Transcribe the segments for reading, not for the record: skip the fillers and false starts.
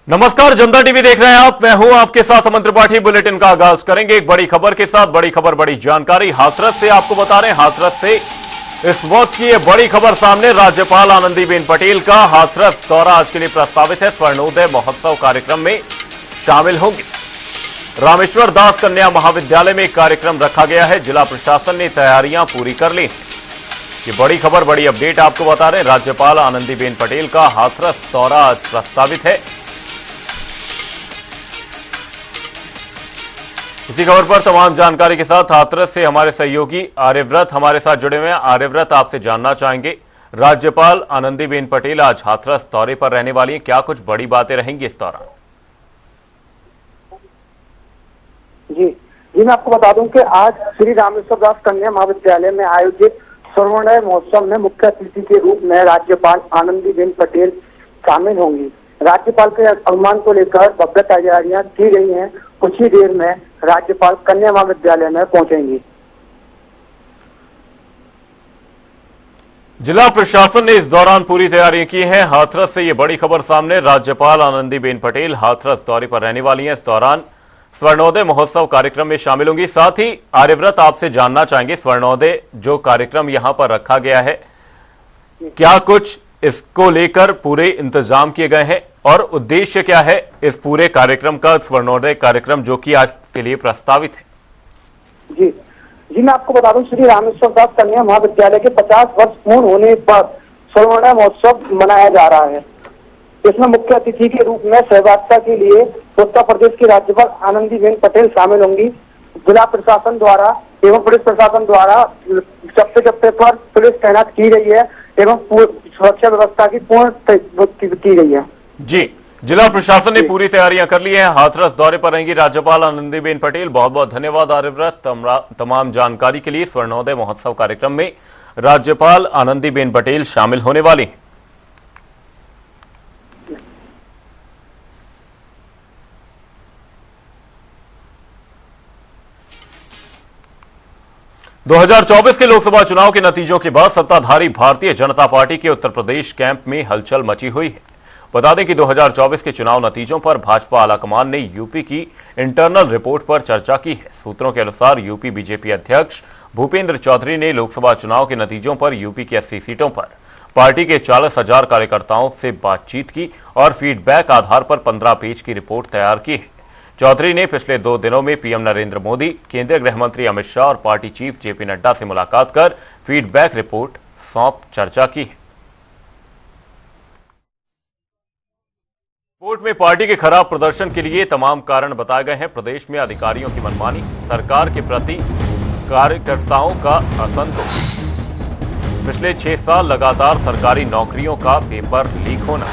नमस्कार, जनता टीवी देख रहे हैं आप। मैं हूं आपके साथ अमन त्रिपाठी। बुलेटिन का आगाज करेंगे एक बड़ी खबर के साथ। बड़ी खबर, बड़ी जानकारी हाथरस से आपको बता रहे हैं। हाथरस से इस वक्त की ये बड़ी खबर सामने। राज्यपाल आनंदीबेन पटेल का हाथरस दौरा आज के लिए प्रस्तावित है। स्वर्णोदय महोत्सव कार्यक्रम में शामिल होंगे। रामेश्वर दास कन्या महाविद्यालय में एक कार्यक्रम रखा गया है। जिला प्रशासन ने तैयारियां पूरी कर ली। ये बड़ी खबर, बड़ी अपडेट आपको बता रहे हैं। राज्यपाल आनंदीबेन पटेल का हाथरस दौरा आज प्रस्तावित है। इसी खबर पर तमाम जानकारी के साथ हाथरस से हमारे सहयोगी आर्यव्रत हमारे साथ जुड़े हुए हैं। आर्यव्रत, आपसे जानना चाहेंगे, राज्यपाल आनंदीबेन पटेल आज हाथरस दौरे पर रहने वाली हैं, क्या कुछ बड़ी बातें रहेंगी इस दौरान? जी मैं आपको बता दूं कि आज श्री रामेश्वर दास कन्या महाविद्यालय में आयोजित स्वर्णोदय महोत्सव में मुख्य अतिथि के रूप में राज्यपाल आनंदीबेन पटेल शामिल होंगी। राज्यपाल के आगमन को लेकर भव्य तैयारियां की गई हैं। कुछ ही देर में राज्यपाल कन्या महाविद्यालय में पहुंचेंगी। जिला प्रशासन ने इस दौरान पूरी तैयारियां की हैं। हाथरस से ये बड़ी खबर सामने। राज्यपाल आनंदीबेन पटेल हाथरस दौरे पर रहने वाली हैं। इस दौरान स्वर्णोदय महोत्सव कार्यक्रम में शामिल होंगी। साथ ही आर्यव्रत, आपसे जानना चाहेंगे, स्वर्णोदय जो कार्यक्रम यहां पर रखा गया है, क्या कुछ इसको लेकर पूरे इंतजाम किए गए हैं और उद्देश्य क्या है इस पूरे कार्यक्रम का, स्वर्णोदय कार्यक्रम जो कि आज के लिए प्रस्तावित है? जी मैं आपको बता दूं, श्री रामेश्वर दास कन्या महाविद्यालय के 50 वर्ष पूर्ण होने पर स्वर्णोदय महोत्सव मनाया जा रहा है। इसमें मुख्य अतिथि के रूप में सहभागिता के लिए उत्तर प्रदेश की राज्यपाल आनंदीबेन पटेल शामिल होंगी। जिला प्रशासन द्वारा एवं पुलिस प्रशासन द्वारा चप्पे चप्पे पर पुलिस तैनात की गई है एवं सुरक्षा व्यवस्था की पूर्ण की गई है। जी, जिला प्रशासन ने पूरी तैयारियां कर ली हैं। हाथरस दौरे पर रहेंगी राज्यपाल आनंदीबेन पटेल। बहुत बहुत धन्यवाद आर्यव्रत तमाम जानकारी के लिए। स्वर्णोदय महोत्सव कार्यक्रम में राज्यपाल आनंदीबेन पटेल शामिल होने वाली हैं। दो 2024 के लोकसभा चुनाव के नतीजों के बाद सत्ताधारी भारतीय जनता पार्टी के उत्तर प्रदेश कैंप में हलचल मची हुई है। बता दें कि 2024 के चुनाव नतीजों पर भाजपा आलाकमान ने यूपी की इंटरनल रिपोर्ट पर चर्चा की है। सूत्रों के अनुसार यूपी बीजेपी अध्यक्ष भूपेंद्र चौधरी ने लोकसभा चुनाव के नतीजों पर यूपी की 80 सीटों पर पार्टी के 40,000 कार्यकर्ताओं से बातचीत की और फीडबैक आधार पर 15 पेज की रिपोर्ट तैयार की है। चौधरी ने पिछले 2 दिनों में पीएम नरेंद्र मोदी, केंद्रीय गृह मंत्री अमित शाह और पार्टी चीफ जेपी नड्डा से मुलाकात कर फीडबैक रिपोर्ट सौंप चर्चा की है। रिपोर्ट में पार्टी के खराब प्रदर्शन के लिए तमाम कारण बताए गए हैं। प्रदेश में अधिकारियों की मनमानी, सरकार के प्रति कार्यकर्ताओं का असंतोष, पिछले 6 साल लगातार सरकारी नौकरियों का पेपर लीक होना,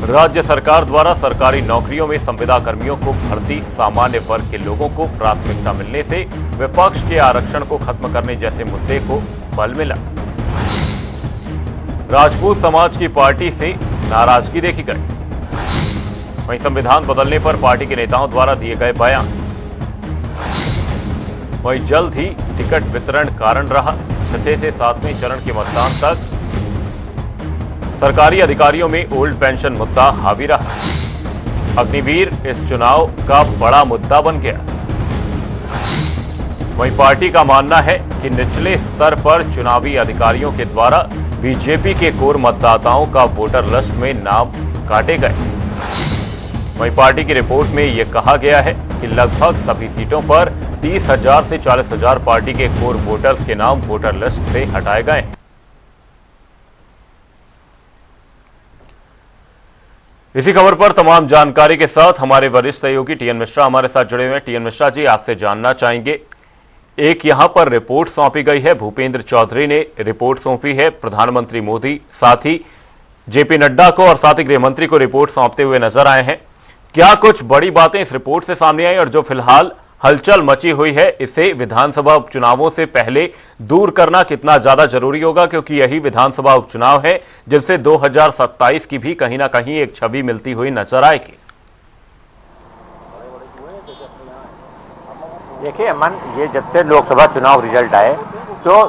राज्य सरकार द्वारा सरकारी नौकरियों में संविदा कर्मियों को भर्ती, सामान्य वर्ग के लोगों को प्राथमिकता मिलने से विपक्ष के आरक्षण को खत्म करने जैसे मुद्दे को बल मिला। राजपूत समाज की पार्टी से नाराजगी देखी गई। वहीं संविधान बदलने पर पार्टी के नेताओं द्वारा दिए गए बयान। वहीं जल्द ही टिकट वितरण कारण रहा। 6 से 7वें चरण के मतदान तक सरकारी अधिकारियों में ओल्ड पेंशन मुद्दा हावी रहा। अग्निवीर इस चुनाव का बड़ा मुद्दा बन गया। वहीं पार्टी का मानना है कि निचले स्तर पर चुनावी अधिकारियों के द्वारा बीजेपी के कोर मतदाताओं का वोटर लिस्ट में नाम काटे गए। वहीं पार्टी की रिपोर्ट में यह कहा गया है कि लगभग सभी सीटों पर 30,000 से 40,000 पार्टी के कोर वोटर्स के नाम वोटर लिस्ट से हटाए गए हैं। इसी खबर पर तमाम जानकारी के साथ हमारे वरिष्ठ सहयोगी टीएन मिश्रा हमारे साथ जुड़े हुए हैं। टीएन मिश्रा जी, आपसे जानना चाहेंगे, एक यहां पर रिपोर्ट सौंपी गई है, भूपेंद्र चौधरी ने रिपोर्ट सौंपी है, प्रधानमंत्री मोदी साथ ही जेपी नड्डा को और साथ ही गृह मंत्री को रिपोर्ट सौंपते हुए नजर आए हैं। क्या कुछ बड़ी बातें इस रिपोर्ट से सामने आई और जो फिलहाल हलचल मची हुई है, इसे विधानसभा उपचुनावों से पहले दूर करना कितना ज्यादा जरूरी होगा, क्योंकि यही विधानसभा उपचुनाव है जिससे 2027 की भी कहीं ना कहीं एक छवि मिलती हुई नजर आएगी? देखिए अमन, ये जब से लोकसभा चुनाव रिजल्ट आए तो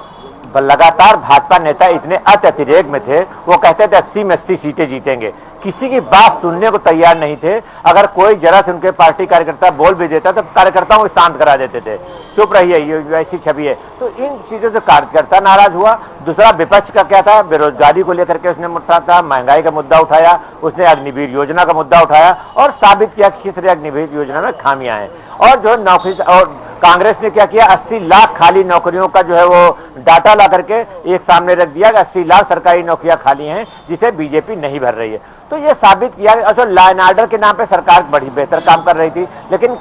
लगातार भाजपा नेता इतने अतिरेक में थे, वो कहते थे 80 में 80 सीटें जीतेंगे, किसी की बात सुनने को तैयार नहीं थे। अगर कोई जरा से उनके पार्टी कार्यकर्ता बोल भी देता तो कार्यकर्ताओं को शांत करा देते थे, चुप रहिए, ये ऐसी छवि है। तो इन चीज़ों से कार्यकर्ता नाराज हुआ। दूसरा विपक्ष का क्या था, बेरोजगारी को लेकर के उसने मुद्दा था, महंगाई का मुद्दा उठाया, उसने अग्निवीर योजना का मुद्दा उठाया और साबित किया कि किस तरह अग्निवीर योजना में खामियां हैं। और जो नौकरी, और कांग्रेस ने क्या किया, 80 लाख खाली नौकरियों का जो है वो डाटा ला करके एक सामने रख दिया कि 80 लाख सरकारी नौकरियां खाली हैं जिसे बीजेपी नहीं भर रही है। तो ये साबित किया, अच्छा लॉ एंड ऑर्डर के नाम पे सरकार बड़ी बेहतर काम कर रही थी, लेकिन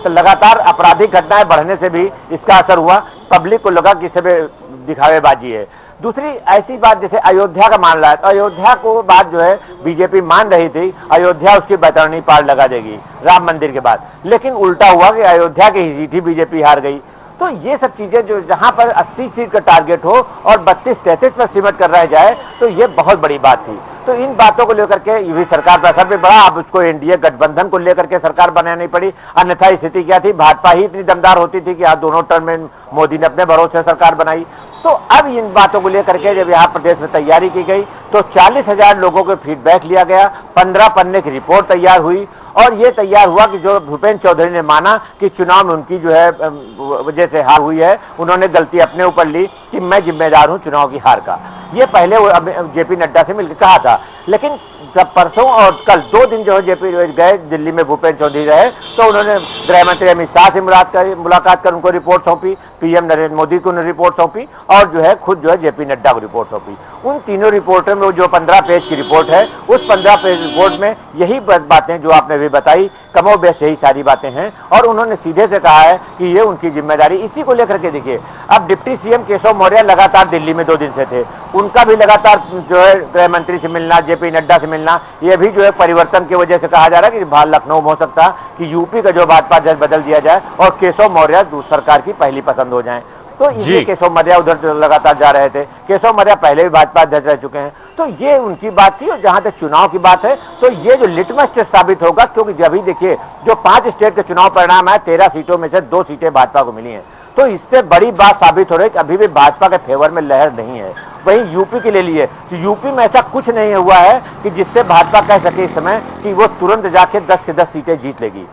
लगातार आपराधिक घटनाएं बढ़ने से भी इसका असर हुआ। पब्लिक को लगा कि इसे दिखावेबाजी है। दूसरी ऐसी बात जैसे अयोध्या का मामला है, तो अयोध्या को बात जो है बीजेपी मान रही थी, अयोध्या उसकी बैतरणी पार लगा देगी राम मंदिर के बाद, लेकिन उल्टा हुआ कि अयोध्या की ही सीट बीजेपी हार गई। तो ये सब चीजें जो जहां पर 80 सीट का टारगेट हो और 32-33 पर सिमट कर रह जाए, तो ये बहुत बड़ी बात थी। तो इन बातों को लेकर के ये भी सरकार पर असर भी बड़ा। अब उसको एनडीए गठबंधन को लेकर के सरकार बनानी पड़ी, अन्यथा स्थिति क्या थी, भाजपा ही इतनी दमदार होती थी कि आज दोनों टर्म में मोदी ने अपने भरोसे सरकार बनाई। तो अब इन बातों को लेकर के जब यहाँ प्रदेश में तैयारी की गई तो 40,000 लोगों के फीडबैक लिया गया, 15 पन्ने की रिपोर्ट तैयार हुई और ये तैयार हुआ कि जो भूपेंद्र चौधरी ने माना कि चुनाव में उनकी जो है वजह से हार हुई है, उन्होंने गलती अपने ऊपर ली कि मैं जिम्मेदार हूं चुनाव की हार का। ये पहले वो जेपी नड्डा से मिलकर कहा था, लेकिन जब परसों और कल 2 दिन जो है जेपी गए दिल्ली में, भूपेंद्र चौधरी रहे, तो उन्होंने गृह मंत्री अमित शाह से मुलाकात कर उनको रिपोर्ट सौंपी, पीएम नरेंद्र मोदी को रिपोर्ट सौंपी और जो है खुद जो है जेपी नड्डा को रिपोर्ट सौंपी। उन तीनों रिपोर्टों में जो 15 पेज की रिपोर्ट है, उस 15 पेज रिपोर्ट में यही बातें जो आपने भी बताई, कमोबेश यही सारी बातें हैं और उन्होंने सीधे से कहा है कि ये उनकी जिम्मेदारी। इसी को लेकर के देखिए, अब डिप्टी सीएम केशव मौर्य लगातार दिल्ली में 2 दिन से थे, उनका भी लगातार जो है गृह मंत्री से मिलना, जेपी नड्डा से मिलना, ये भी जो है परिवर्तन की वजह से कहा जा रहा है कि लखनऊ में हो सकता है कि यूपी का जो भाजपा अध्यक्ष बदल दिया जाए और केशव मौर्य सरकार की पहली पसंद हो जाए। तो इसलिए केशव मौर्य उधर लगातार जा रहे थे। केशव मौर्य पहले भी भाजपा अध्यक्ष रह चुके हैं। तो ये उनकी बात थी। और जहां तक चुनाव की बात है, तो ये जो लिटमस टेस्ट साबित होगा, क्योंकि अभी देखिए जो 5 स्टेट के चुनाव परिणाम है, 13 सीटों में से 2 सीटें भाजपा को मिली हैं। तो इससे बड़ी बात साबित हो रही है कि अभी भी भाजपा के फेवर में लहर नहीं है। वहीं यूपी के ले लिए तो यूपी में ऐसा कुछ नहीं हुआ है कि जिससे भाजपा कह सके इस समय कि वो तुरंत जाके 10 के 10 सीटें जीत लेगी,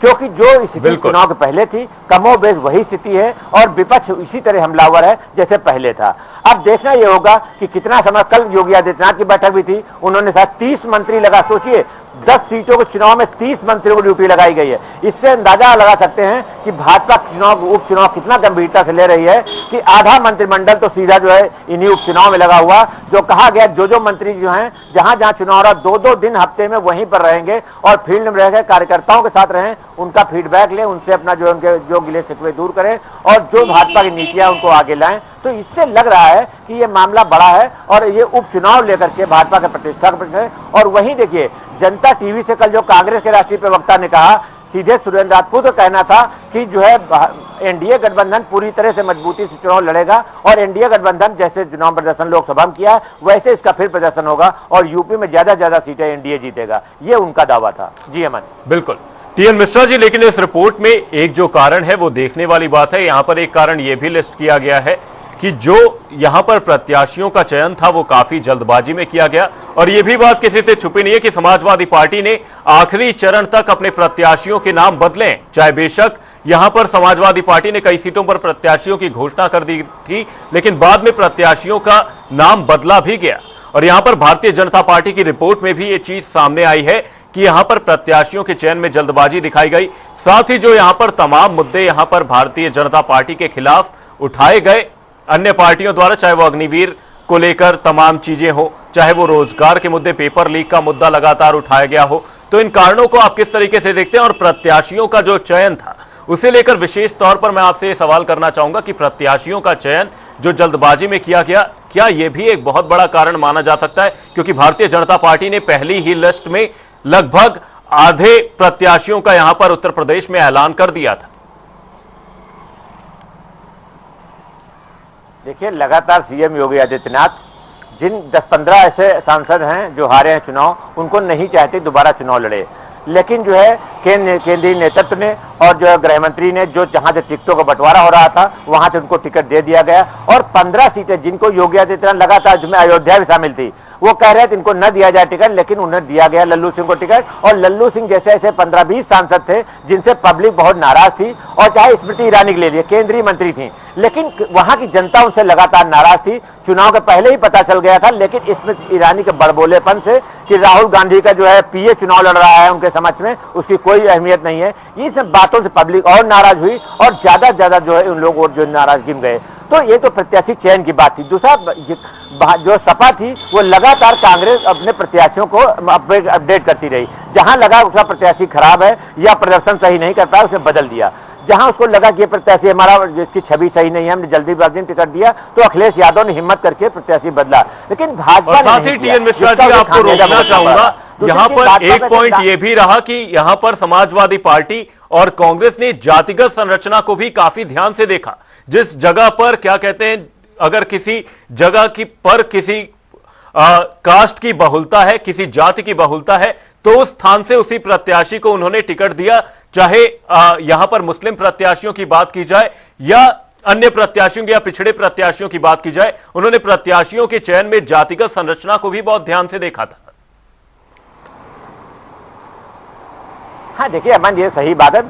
क्योंकि जो स्थिति चुनाव के पहले थी कमोबेश वही स्थिति है और विपक्ष इसी तरह हमलावर है जैसे पहले था। अब देखना यह होगा कि कितना समय, कल योगी आदित्यनाथ की बैठक भी थी, उन्होंने शायद 30 मंत्री लगा, सोचिए 10 सीटों के चुनाव में 30 मंत्रियों को ड्यूटी लगाई गई है। इससे अंदाजा लगा सकते हैं कि भाजपा उपचुनाव कितना गंभीरता से ले रही है कि आधा मंत्रिमंडल तो सीधा जो है इन्हीं उपचुनाव में लगा हुआ। जो कहा गया जो मंत्री जो हैं जहां जहां चुनाव रहा 2-2 दिन हफ्ते में वहीं पर रहेंगे और फील्ड में रहकर कार्यकर्ताओं के साथ रहें, उनका फीडबैक लें, उनसे अपना जो उनके जो गिले शिकवे दूर करें और जो भाजपा की नीतियां उनको आगे लाएं। तो इससे लग रहा है कि ये मामला बड़ा है और ये उपचुनाव लेकर के भाजपा के प्रतिष्ठा का प्रश्न है। और वहीं देखिए जनता टीवी से कल जो कांग्रेस के राष्ट्रीय प्रवक्ता ने कहा, सीधे सुरेंद्र राजपूत का कहना था कि जो है एनडीए गठबंधन पूरी तरह से मजबूती से चुनाव लड़ेगा और एनडीए गठबंधन जैसे चुनाव प्रदर्शन लोकसभा में किया वैसे इसका फिर प्रदर्शन होगा और यूपी में ज्यादा सीटें एनडीए जीतेगा, ये उनका दावा था। जी अमन। बिल्कुल टीएन मिश्रा जी, लेकिन इस रिपोर्ट में एक जो कारण है वो देखने वाली बात है। यहां पर एक कारण यह भी लिस्ट किया गया है कि जो यहां पर प्रत्याशियों का चयन था वो काफी जल्दबाजी में किया गया और यह भी बात किसी से छुपी नहीं है कि समाजवादी पार्टी ने आखिरी चरण तक अपने प्रत्याशियों के नाम बदले, चाहे बेशक यहां पर समाजवादी पार्टी ने कई सीटों पर प्रत्याशियों की घोषणा कर दी थी, लेकिन बाद में प्रत्याशियों का नाम बदला भी गया। और यहां पर भारतीय जनता पार्टी की रिपोर्ट में भी ये चीज सामने आई है कि यहां पर प्रत्याशियों के चयन में जल्दबाजी दिखाई गई। साथ ही जो यहां पर तमाम मुद्दे यहां पर भारतीय जनता पार्टी के खिलाफ उठाए गए अन्य पार्टियों द्वारा, चाहे वो अग्निवीर को लेकर तमाम चीजें हो, चाहे वो रोजगार के मुद्दे, पेपर लीक का मुद्दा लगातार उठाया गया हो, तो इन कारणों को आप किस तरीके से देखते हैं? और प्रत्याशियों का जो चयन था उसे लेकर विशेष तौर पर मैं आपसे ये सवाल करना चाहूंगा कि प्रत्याशियों का चयन जो जल्दबाजी में किया गया, क्या यह भी एक बहुत बड़ा कारण माना जा सकता है? क्योंकि भारतीय जनता पार्टी ने पहली ही लिस्ट में लगभग आधे प्रत्याशियों का यहां पर उत्तर प्रदेश में ऐलान कर दिया था। देखिए, लगातार सीएम योगी आदित्यनाथ जिन 10-15 ऐसे सांसद हैं जो हारे हैं चुनाव, उनको नहीं चाहते दोबारा चुनाव लड़े, लेकिन जो है केंद्रीय नेतृत्व ने और जो गृह मंत्री ने जो जहां से टिकटों का बंटवारा हो रहा था वहां से उनको टिकट दे दिया गया और 15 सीटें जिनको योगी आदित्यनाथ लगातार, जिसमें अयोध्या भी शामिल थी, वो कह रहे थे इनको न दिया जाए टिकट, लेकिन उन्हें दिया गया लल्लू सिंह को टिकट। और लल्लू सिंह जैसे ऐसे 15-20 सांसद थे जिनसे पब्लिक बहुत नाराज थी, और चाहे स्मृति ईरानी के ले लिए केंद्रीय मंत्री थी, लेकिन वहां की जनता उनसे लगातार नाराज थी। चुनाव के पहले ही पता चल गया था, लेकिन स्मृति ईरानी के बड़बोलेपन से कि राहुल गांधी का जो है पीए चुनाव लड़ रहा है उनके समक्ष में, उसकी कोई अहमियत नहीं है, ये सब बातों से पब्लिक और नाराज हुई और ज्यादा जो है उन लोग और जो नाराज गिन गए। तो ये तो प्रत्याशी चयन की बात थी। दूसरा जो सपा थी वो लगातार कांग्रेस अपने प्रत्याशियों को अपडेट करती रही। जहां लगा उसका प्रत्याशी खराब है या प्रदर्शन सही नहीं कर पाया, उसने बदल दिया। जहां उसको लगा कि ये प्रत्याशी हमारा जिसकी छवि सही नहीं है, हमने जल्दीबाजी में टिकट दिया, तो अखिलेश यादव ने हिम्मत करके प्रत्याशी बदला। लेकिन भाजपा साथ ही टीएन मिश्रा जी आपको रोकना चाहूंगा, यहाँ पर एक पॉइंट ये भी रहा कि यहाँ पर समाजवादी पार्टी और कांग्रेस ने जातिगत संरचना को भी काफी ध्यान से देखा। जिस जगह पर क्या कहते हैं, अगर किसी जगह की पर किसी कास्ट की बहुलता है, किसी जाति की बहुलता है, तो उस स्थान से उसी प्रत्याशी को उन्होंने टिकट दिया। चाहे यहां पर मुस्लिम प्रत्याशियों की बात की जाए या अन्य प्रत्याशियों या पिछड़े प्रत्याशियों की बात की जाए, उन्होंने प्रत्याशियों के चयन में जातिगत संरचना को भी बहुत ध्यान से देखा था। हाँ देखिए अमन, ये सही बात है।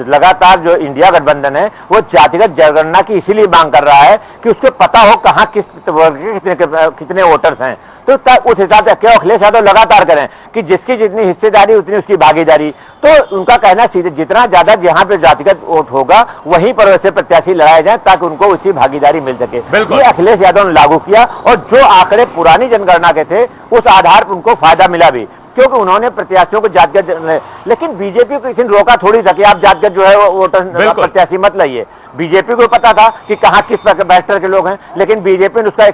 लगातार जो इंडिया गठबंधन है वो जातिगत जनगणना की इसीलिए मांग कर रहा है कि उसको पता हो कहां किस वर्ग के कितने वोटर्स हैं। तो उस हिसाब से क्यों अखिलेश यादव लगातार करें कि जिसकी जितनी हिस्सेदारी उतनी उसकी भागीदारी। तो उनका कहना सीधे जितना ज्यादा जहां पे जातिगत वोट होगा वहीं पर वैसे प्रत्याशी लड़ाए जाए ताकि उनको उसी भागीदारी मिल सके। ये अखिलेश यादव ने लागू किया और जो आंकड़े पुरानी जनगणना के थे उस आधार पर उनको फायदा मिला भी, क्योंकि उन्होंने प्रत्याशियों को जातिगत, लेकिन बीजेपी को किसी ने रोका थोड़ी था कि आप जातिगत जो है वोटर प्रत्याशी मत लाइए। बीजेपी को पता था कि कहां किस बैटर के लोग हैं, लेकिन बीजेपी ने उसका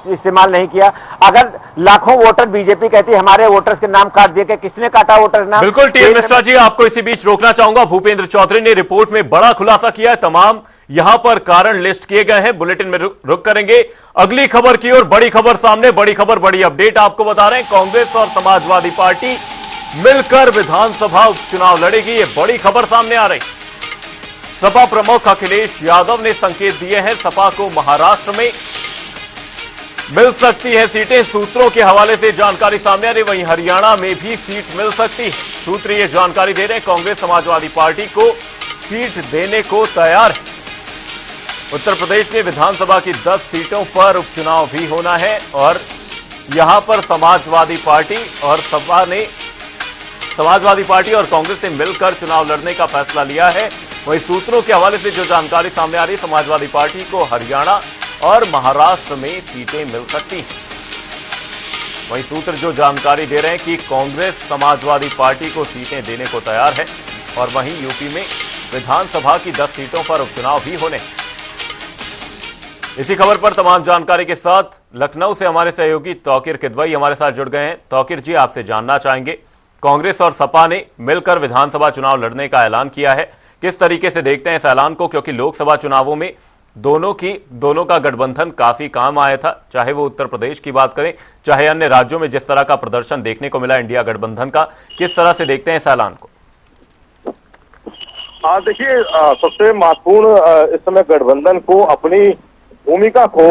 इस्तेमाल नहीं किया। अगर लाखों वोटर बीजेपी कहती है हमारे वोटर्स के नाम काट दिए, किसने काटा वोटर नाम? बिल्कुल टीएन मिश्रा जी, आपको इसी बीच रोकना चाहूंगा। भूपेंद्र चौधरी ने रिपोर्ट में बड़ा खुलासा किया है, तमाम यहां पर कारण लिस्ट किए गए हैं। बुलेटिन में रुक करेंगे अगली खबर की ओर। बड़ी खबर सामने, बड़ी खबर, बड़ी अपडेट आपको बता रहे हैं। कांग्रेस और समाजवादी पार्टी मिलकर विधानसभा उपचुनाव लड़ेगी, ये बड़ी खबर सामने आ रही। सपा प्रमुख अखिलेश यादव ने संकेत दिए हैं सपा को महाराष्ट्र में मिल सकती है सीटें। सूत्रों के हवाले से जानकारी सामने आ रही, वहीं हरियाणा में भी सीट मिल सकती है। सूत्र ये जानकारी दे रहे हैं कांग्रेस समाजवादी पार्टी को सीट देने को तैयार है। उत्तर प्रदेश में विधानसभा की 10 सीटों पर उपचुनाव भी होना है और यहां पर समाजवादी पार्टी और कांग्रेस ने मिलकर चुनाव लड़ने का फैसला लिया है। वहीं सूत्रों के हवाले से जो जानकारी सामने आ रही है, समाजवादी पार्टी को हरियाणा और महाराष्ट्र में सीटें मिल सकती हैं। वहीं सूत्र जो जानकारी दे रहे हैं कि कांग्रेस समाजवादी पार्टी को सीटें देने को तैयार है और वहीं यूपी में विधानसभा की 10 सीटों पर उपचुनाव भी होने। इसी खबर पर तमाम जानकारी के साथ लखनऊ से हमारे सहयोगी तौकीर किदवई हमारे साथ जुड़ गए हैं। तौकीर जी, आपसे जानना चाहेंगे, कांग्रेस और सपा ने मिलकर विधानसभा चुनाव लड़ने का ऐलान किया है, किस तरीके से देखते हैं इस ऐलान को? क्योंकि लोकसभा चुनावों में दोनों का गठबंधन काफी काम आया था, चाहे वो उत्तर प्रदेश की बात करें चाहे अन्य राज्यों में जिस तरह का प्रदर्शन देखने को मिला इंडिया गठबंधन का, किस तरह से देखते हैं इस ऐलान को? देखिए, सबसे महत्वपूर्ण इस समय गठबंधन को अपनी भूमिका को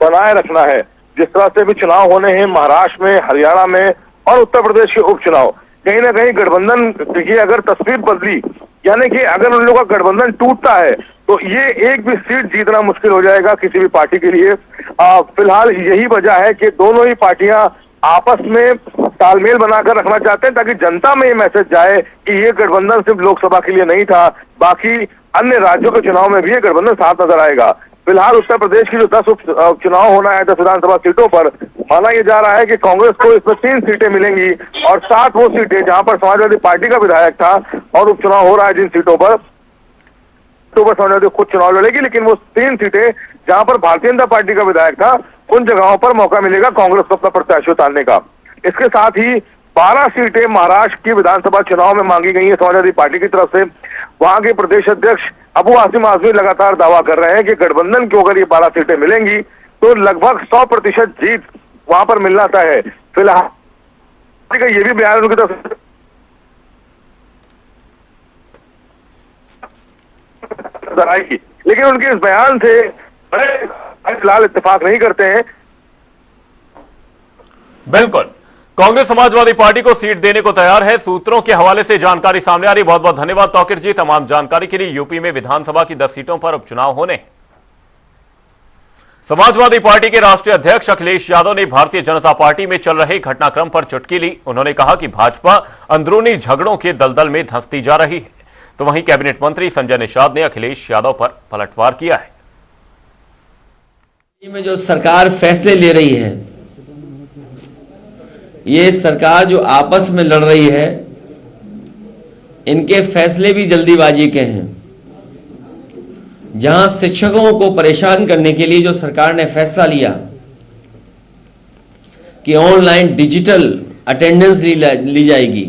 बनाए रखना है। जिस तरह से भी चुनाव होने हैं महाराष्ट्र में, हरियाणा में और उत्तर प्रदेश के उपचुनाव, कहीं ना कहीं गठबंधन की अगर तस्वीर बदली, यानी कि अगर उन लोगों का गठबंधन टूटता है तो ये एक भी सीट जीतना मुश्किल हो जाएगा किसी भी पार्टी के लिए। फिलहाल यही वजह है कि दोनों ही पार्टियां आपस में तालमेल बनाकर रखना चाहते हैं ताकि जनता में ये मैसेज जाए कि ये गठबंधन सिर्फ लोकसभा के लिए नहीं था, बाकी अन्य राज्यों के चुनाव में भी ये गठबंधन साथ नजर आएगा। फिलहाल उत्तर प्रदेश की जो 10 चुनाव होना है 10 विधानसभा सीटों पर, माना यह जा रहा है कि कांग्रेस को इसमें 3 सीटें मिलेंगी और 7 वो सीटें जहां पर समाजवादी पार्टी का विधायक था और उपचुनाव हो रहा है जिन सीटों पर, तो वह समाजवादी खुद चुनाव लड़ेगी, लेकिन वो 3 सीटें जहां पर भारतीय जनता पार्टी का विधायक था उन जगहों पर मौका मिलेगा कांग्रेस को अपना प्रत्याशी उतारने का। इसके साथ ही 12 सीटें महाराष्ट्र की विधानसभा चुनाव में मांगी गई है समाजवादी पार्टी की तरफ से। वहां के प्रदेश अध्यक्ष अबू आसिम आजमी लगातार दावा कर रहे हैं कि गठबंधन को अगर ये 12 सीटें मिलेंगी तो लगभग 100% जीत वहां पर मिलना तय है। फिलहाल ये भी बयान उनकी तरफ से आएगी, लेकिन उनके इस बयान से फिलहाल इत्तेफाक नहीं करते हैं। बिल्कुल, कांग्रेस समाजवादी पार्टी को सीट देने को तैयार है। सूत्रों के हवाले से जानकारी सामने आ रही। बहुत बहुत धन्यवाद तौकीर जी तमाम जानकारी के लिए। यूपी में विधानसभा की 10 सीटों पर उपचुनाव होने। समाजवादी पार्टी के राष्ट्रीय अध्यक्ष अखिलेश यादव ने भारतीय जनता पार्टी में चल रहे घटनाक्रम पर चुटकी ली। उन्होंने कहा कि भाजपा अंदरूनी झगड़ों के दलदल में धंसती जा रही है। तो वहीं कैबिनेट मंत्री संजय निषाद ने अखिलेश यादव पर पलटवार किया है। में जो सरकार फैसले ले रही है, ये सरकार जो आपस में लड़ रही है, इनके फैसले भी जल्दीबाजी के हैं। जहां शिक्षकों को परेशान करने के लिए जो सरकार ने फैसला लिया कि ऑनलाइन डिजिटल अटेंडेंस ली जाएगी,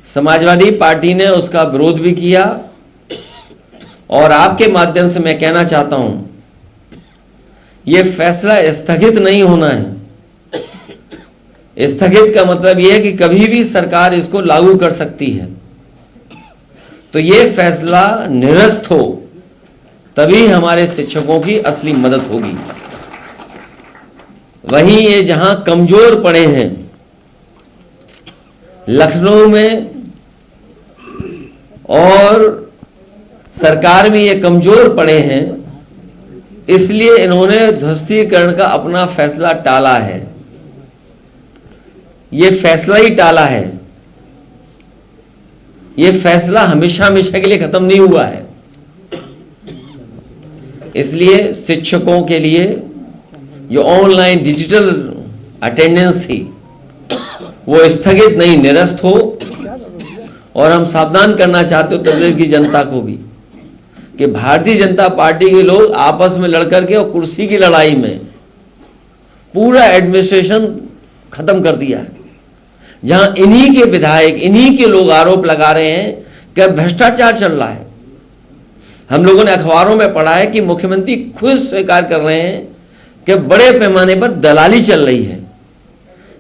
समाजवादी पार्टी ने उसका विरोध भी किया। और आपके माध्यम से मैं कहना चाहता हूं, यह फैसला स्थगित नहीं होना है। स्थगित का मतलब यह है कि कभी भी सरकार इसको लागू कर सकती है। तो यह फैसला निरस्त हो, तभी हमारे शिक्षकों की असली मदद होगी। वहीं ये जहां कमजोर पड़े हैं, लखनऊ में और सरकार में ये कमजोर पड़े हैं, इसलिए इन्होंने ध्वस्तीकरण का अपना फैसला टाला है। ये फैसला ही टाला है। ये फैसला हमेशा हमेशा के लिए खत्म नहीं हुआ है। इसलिए शिक्षकों के लिए जो ऑनलाइन डिजिटल अटेंडेंस थी, वो स्थगित नहीं, निरस्त हो। और हम सावधान करना चाहते हो उत्तर प्रदेश की जनता को भी कि भारतीय जनता पार्टी के लोग आपस में लड़कर के और कुर्सी की लड़ाई में पूरा एडमिनिस्ट्रेशन खत्म कर दिया है। जहां इन्हीं के विधायक, इन्हीं के लोग आरोप लगा रहे हैं कि भ्रष्टाचार चल रहा है। हम लोगों ने अखबारों में पढ़ा है कि मुख्यमंत्री खुद स्वीकार कर रहे हैं कि बड़े पैमाने पर दलाली चल रही है।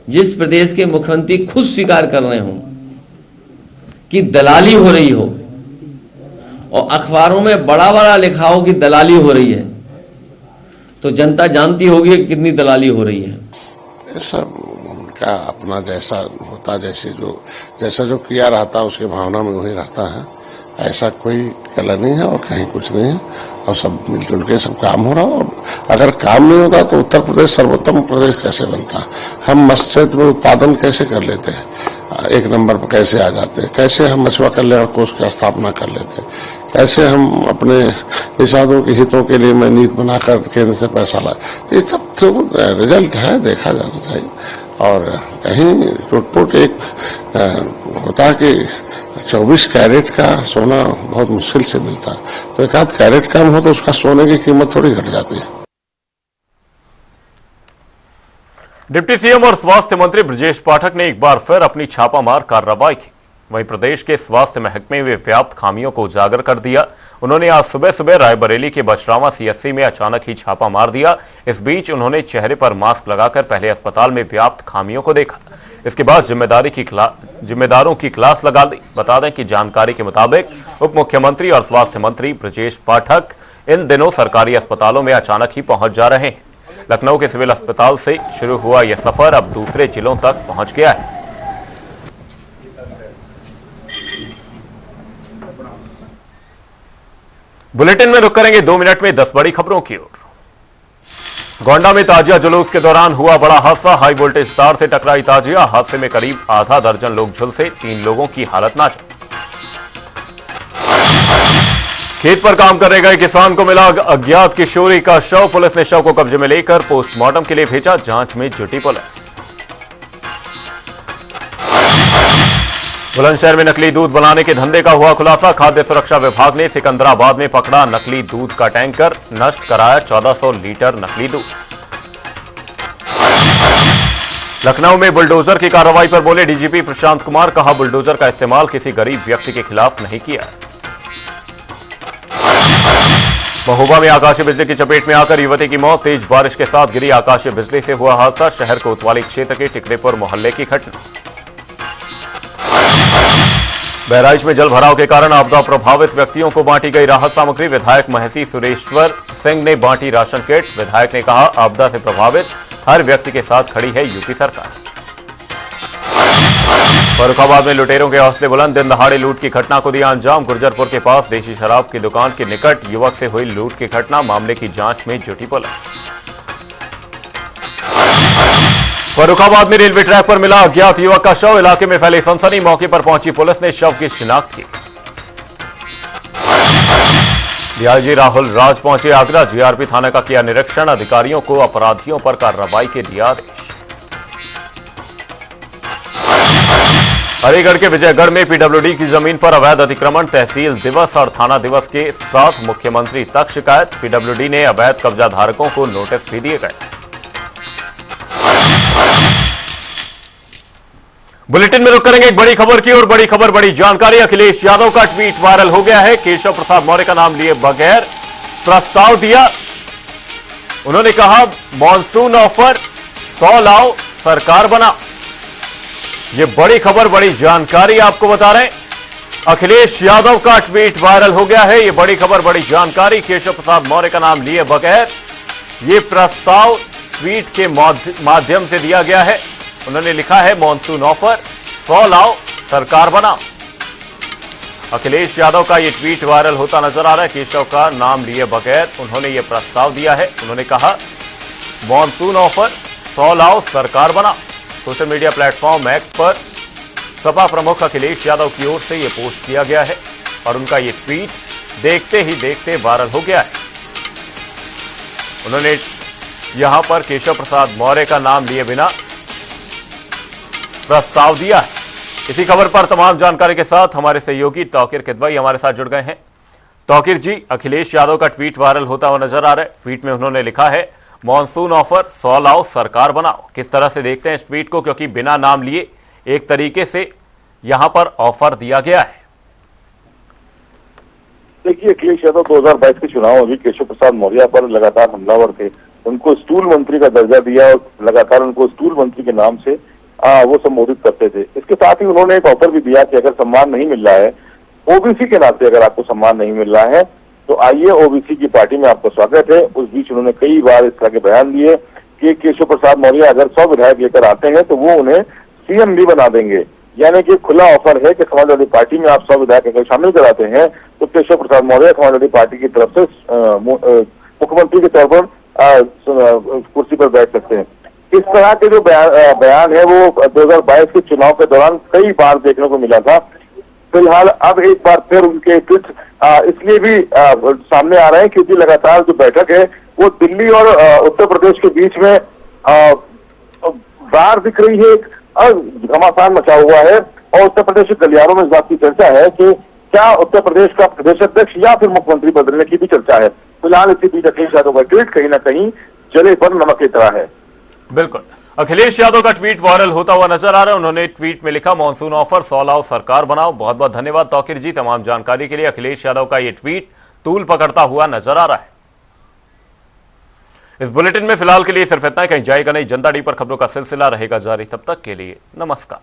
जिस प्रदेश के मुख्यमंत्री खुद स्वीकार कर रहे हों कि दलाली हो रही हो और अखबारों में बड़ा बड़ा लिखा हो कि दलाली हो रही है, तो जनता जानती होगी कि कितनी दलाली हो रही है। सब उनका अपना जैसा होता, जैसा जो किया रहता उसके भावना में वही रहता है। ऐसा कोई कलर नहीं है और कहीं कुछ नहीं है, और सब मिलजुल के सब काम हो रहा। और अगर काम नहीं होता तो उत्तर प्रदेश सर्वोत्तम प्रदेश कैसे बनता? हम मत्स्य उत्पादन कैसे कर लेते हैं, 1 नंबर पर कैसे आ जाते हैं? कैसे हम मछुआ कल्याण कोष की स्थापना कर लेते हैं? कैसे हम अपने किसानों के हितों के लिए मैं नीति बनाकर केंद्र से पैसा लाए? ये सब तो रिजल्ट है, देखा जाना चाहिए। और कहीं टूटपुट एक होता है कि 24 कैरेट का सोना बहुत मुश्किल से मिलता है, तो 1 कैरेट कम हो तो उसका सोने की कीमत थोड़ी घट जाती है। डिप्टी सीएम और स्वास्थ्य मंत्री ब्रजेश पाठक ने एक बार फिर अपनी छापामार कार्रवाई की। वहीं प्रदेश के स्वास्थ्य महकमे में व्याप्त खामियों को उजागर कर दिया। उन्होंने आज सुबह सुबह रायबरेली के बछरावा सीएचसी में अचानक ही छापा मार दिया। इस बीच उन्होंने चेहरे पर मास्क लगाकर पहले अस्पताल में व्याप्त खामियों को देखा। इसके बाद जिम्मेदारों की क्लास लगा दी। बता दें कि जानकारी के मुताबिक उप मुख्यमंत्री और स्वास्थ्य मंत्री ब्रजेश पाठक इन दिनों सरकारी अस्पतालों में अचानक ही पहुंच जा रहे हैं। लखनऊ के सिविल अस्पताल से शुरू हुआ यह सफर अब दूसरे जिलों तक पहुंच गया है। बुलेटिन में रुक करेंगे 2 मिनट में 10 बड़ी खबरों की ओर। गोंडा में ताजिया जुलूस के दौरान हुआ बड़ा हादसा। हाई वोल्टेज तार से टकराई ताजिया। हादसे में करीब आधा दर्जन लोग झुलसे, 3 लोगों की हालत नाजुक। खेत पर काम कर रहे किसान को मिला अज्ञात किशोरी का शव। पुलिस ने शव को कब्जे में लेकर पोस्टमार्टम के लिए भेजा। जांच में जुटी पुलिस। बुलंदशहर में नकली दूध बनाने के धंधे का हुआ खुलासा। खाद्य सुरक्षा विभाग ने सिकंदराबाद में पकड़ा नकली दूध का टैंकर। नष्ट कराया 1400 लीटर नकली दूध। लखनऊ में बुलडोजर की कार्रवाई पर बोले डीजीपी प्रशांत कुमार। कहा बुलडोजर का इस्तेमाल किसी गरीब व्यक्ति के खिलाफ नहीं किया। महोबा में आकाशीय बिजली की चपेट में आकर युवती की मौत। तेज बारिश के साथ गिरी आकाशीय बिजली से हुआ हादसा। शहर कोतवाली क्षेत्र के टिकरेपुर मोहल्ले की घटना। बहराइच में जल भराव के कारण आपदा प्रभावित व्यक्तियों को बांटी गई राहत सामग्री। विधायक महसी सुरेश्वर सिंह ने बांटी राशन किट। विधायक ने कहा आपदा से प्रभावित हर व्यक्ति के साथ खड़ी है यूपी सरकार। फर्रुखाबाद में लुटेरों के हौसले बुलंद, दिन दहाड़े लूट की घटना को दिया अंजाम। गुर्जरपुर के पास देशी शराब की दुकान के निकट युवक से हुई लूट की घटना, मामले की जांच में जुटी पुलिस। फर्रुखाबाद में रेलवे ट्रैक पर मिला अज्ञात युवक का शव, इलाके में फैली सनसनी, मौके पर पहुंची पुलिस ने शव की शिनाख्त की। डीआईजी राहुल राज पहुंचे आगरा, जीआरपी थाने का किया निरीक्षण, अधिकारियों को अपराधियों पर कार्रवाई के दिया आदेश। अलीगढ़ के विजयगढ़ में पीडब्ल्यूडी की जमीन पर अवैध अतिक्रमण, तहसील दिवस और थाना दिवस के साथ मुख्यमंत्री तक शिकायत, पीडब्ल्यूडी ने अवैध कब्जा धारकों को नोटिस भी दिए गए। बुलेटिन में रुक करेंगे एक बड़ी खबर की और बड़ी खबर, बड़ी जानकारी। अखिलेश यादव का ट्वीट वायरल हो गया है। केशव प्रसाद मौर्य का नाम लिए बगैर प्रस्ताव दिया, उन्होंने कहा मॉनसून ऑफर 100 लाओ सरकार बना। यह बड़ी खबर, बड़ी जानकारी आपको बता रहे हैं। अखिलेश यादव का ट्वीट वायरल हो गया है। यह बड़ी खबर, बड़ी जानकारी। केशव प्रसाद मौर्य का नाम लिए बगैर यह प्रस्ताव ट्वीट के माध्यम से दिया गया है। उन्होंने लिखा है मॉनसून ऑफर 100 लाओ सरकार बना। अखिलेश यादव का यह ट्वीट वायरल होता नजर आ रहा है। केशव का नाम लिए बगैर उन्होंने यह प्रस्ताव दिया है। उन्होंने कहा मॉनसून ऑफर 100 लाओ सरकार बना। सोशल मीडिया प्लेटफॉर्म एक्स पर सपा प्रमुख अखिलेश यादव की ओर से यह पोस्ट किया गया है और उनका यह ट्वीट देखते ही देखते वायरल हो गया है। उन्होंने यहां पर केशव प्रसाद मौर्य का नाम लिए बिना प्रस्ताव दिया है। इसी खबर पर तमाम जानकारी के साथ हमारे सहयोगी तौकीर किदवई हमारे साथ जुड़ गए हैं। तौकीर जी, अखिलेश यादव का ट्वीट वायरल होता हुआ नजर आ रहा है। ट्वीट में उन्होंने लिखा है मॉनसून ऑफर 100 लाओ सरकार बनाओ। किस तरह से देखते हैं इस ट्वीट को, क्योंकि बिना नाम लिए एक तरीके से यहां पर ऑफर दिया गया है। देखिए, अखिलेश यादव 2022 के चुनाव में भी केशव प्रसाद मौर्य पर लगातार हमलावर थे। उनको स्टूल मंत्री का दर्जा दिया और लगातार उनको स्टूल मंत्री के नाम से वो संबोधित करते थे। इसके साथ ही उन्होंने एक ऑफर भी दिया कि अगर सम्मान नहीं मिल रहा है, ओबीसी के नाते अगर आपको सम्मान नहीं मिल रहा है तो आइए ओबीसी की पार्टी में आपका स्वागत है। उस बीच उन्होंने कई बार इस तरह के बयान दिए कि केशव प्रसाद मौर्य अगर 100 विधायक लेकर आते हैं तो वो उन्हें सीएम भी बना देंगे। यानी कि खुला ऑफर है कि समाजवादी पार्टी में आप 100 विधायक अगर शामिल कराते हैं तो केशव प्रसाद मौर्य समाजवादी पार्टी की तरफ से मुख्यमंत्री के तौर पर कुर्सी पर बैठ सकते हैं। इस तरह के जो बयान है वो 2022 के चुनाव के दौरान कई बार देखने को मिला था। फिलहाल अब एक बार फिर उनके ट्वीट इसलिए भी सामने आ रहे हैं क्योंकि लगातार जो बैठक है वो दिल्ली और उत्तर प्रदेश के बीच में बाहर दिख रही है, घमासान मचा हुआ है और उत्तर प्रदेश के गलियारों में इस बात की चर्चा है कि क्या उत्तर प्रदेश का प्रदेश अध्यक्ष या फिर मुख्यमंत्री बदलने की भी चर्चा है। फिलहाल इसी बीच अखिलेश यादव का ट्वीट कहीं ना कहीं जले पर नमक की तरह है। बिल्कुल, अखिलेश यादव का ट्वीट वायरल होता हुआ नजर आ रहा है। उन्होंने ट्वीट में लिखा मॉनसून ऑफर 100 लाओ सरकार बनाओ। बहुत बहुत धन्यवाद तौकीर जी तमाम जानकारी के लिए। अखिलेश यादव का यह ट्वीट तूल पकड़ता हुआ नजर आ रहा है। इस बुलेटिन में फिलहाल के लिए सिर्फ इतना ही। कहीं जाएगा नहीं, जनता डी पर खबरों का सिलसिला रहेगा जारी। तब तक के लिए नमस्कार।